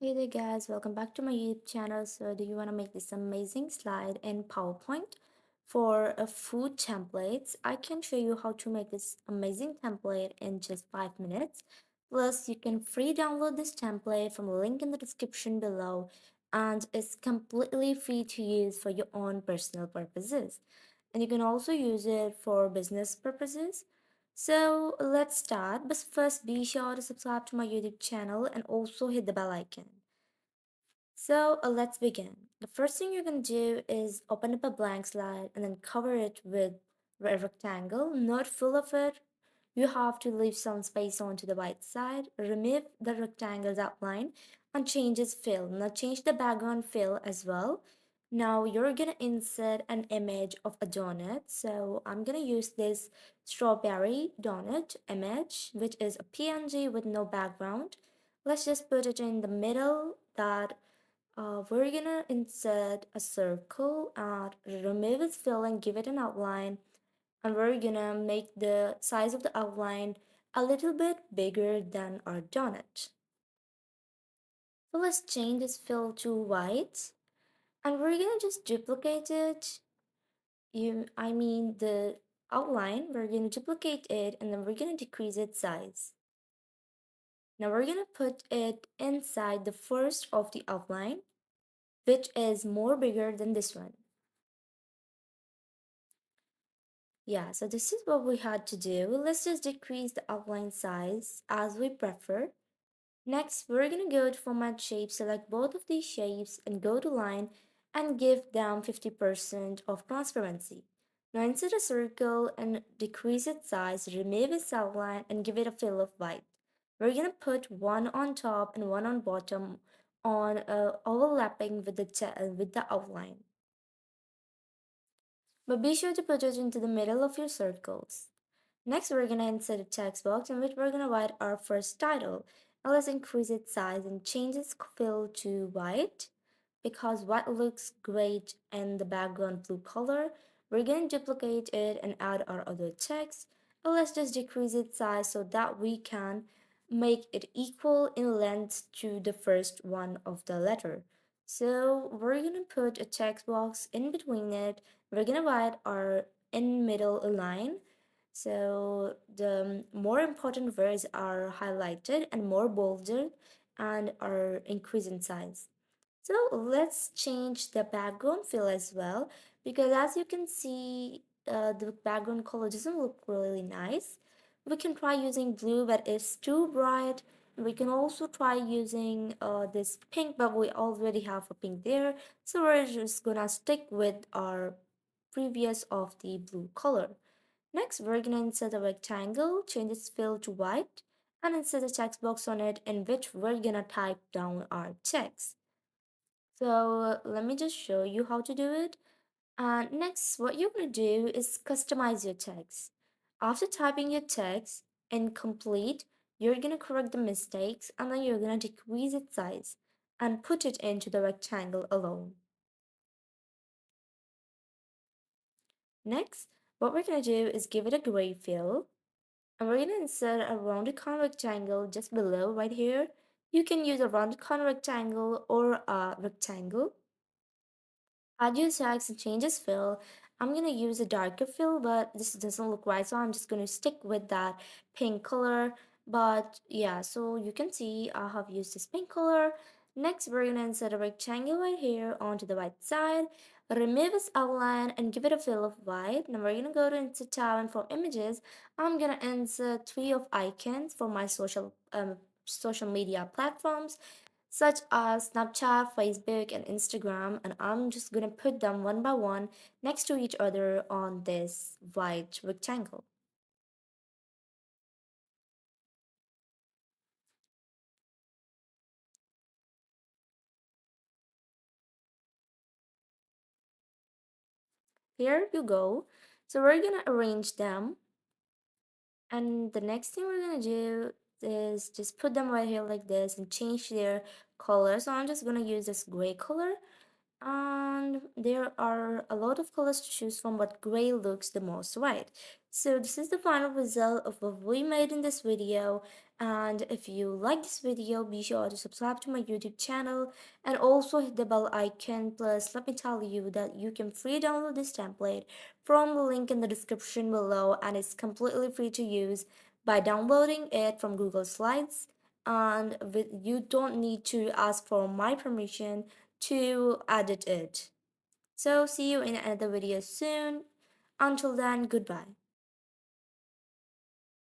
Hey there guys, welcome back to my YouTube channel. So do you want to make this amazing slide in PowerPoint for a food templates? I can show you how to make this amazing template in just 5 minutes. Plus you can free download this template from the link in the description below, and it's completely free to use for your own personal purposes. And you can also use it for business purposes. So let's start, but first be sure to subscribe to my YouTube channel and also hit the bell icon. So let's begin. The first thing you're going to do is open up a blank slide and then cover it with a rectangle, not full of it. You have to leave some space onto the right side. Remove the rectangle's outline and change its fill. Now change the background fill as well. Now you're gonna insert an image of a donut. So I'm gonna use this strawberry donut image, which is a PNG with no background. Let's just put it in the middle. That we're gonna insert a circle and remove its fill and give it an outline, and we're gonna make the size of the outline a little bit bigger than our donut. So let's change this fill to white, and we're gonna just duplicate it. I mean the outline, we're gonna duplicate it and then we're gonna decrease its size. Now we're gonna put it inside the first of the outline, which is more bigger than this one. Yeah, so this is what we had to do. Let's just decrease the outline size as we prefer. Next, we're gonna go to format shape, select both of these shapes and go to line and give them 50% of transparency. Now insert a circle and decrease its size, remove its outline and give it a fill of white. We're gonna put one on top and one on bottom on overlapping with the outline. But be sure to put it into the middle of your circles. Next, we're gonna insert a text box in which we're gonna write our first title. Now let's increase its size and change its fill to white because white looks great in the background blue color. We're gonna duplicate it and add our other text. Now let's just decrease its size so that we can make it equal in length to the first one of the letter. So we're gonna put a text box in between it. We're gonna write our in middle line, so the more important words are highlighted and more bolded and are increased in size. So let's change the background fill as well, because as you can see, the background color doesn't look really nice. We can try using blue, but it's too bright. We can also try using this pink, but we already have a pink there. So we're just gonna stick with our previous of the blue color. Next, we're gonna insert a rectangle, change its fill to white, and insert a text box on it in which we're gonna type down our text. So let me just show you how to do it. And next, what you're gonna do is customize your text. After typing your text in complete, you're gonna correct the mistakes and then you're gonna decrease its size and put it into the rectangle alone. Next, what we're gonna do is give it a gray fill. And we're going to insert a rounded corner rectangle just below right here. You can use a rounded corner rectangle or a rectangle. Add your text and changes fill. I'm going to use a darker fill, but this doesn't look right, so I'm just going to stick with that pink color. But yeah, so you can see I have used this pink color. Next, we're going to insert a rectangle right here onto the right side. Remove its outline and give it a fill of white. Now we're going to go to Insert tab, and from images, I'm going to insert 3 of icons for my social media platforms such as Snapchat, Facebook, and Instagram, and I'm just gonna put them one by one next to each other on this white rectangle. Here you go. So we're gonna arrange them, and the next thing we're gonna do is just put them right here like this and change their color. So I'm just gonna use this gray color, and there are a lot of colors to choose from, but gray looks the most white. So this is the final result of what we made in this video, and if you like this video, be sure to subscribe to my YouTube channel and also hit the bell icon. Plus let me tell you that you can free download this template from the link in the description below, and it's completely free to use by downloading it from Google Slides, and you don't need to ask for my permission to edit it. So see you in another video soon. Until then, goodbye.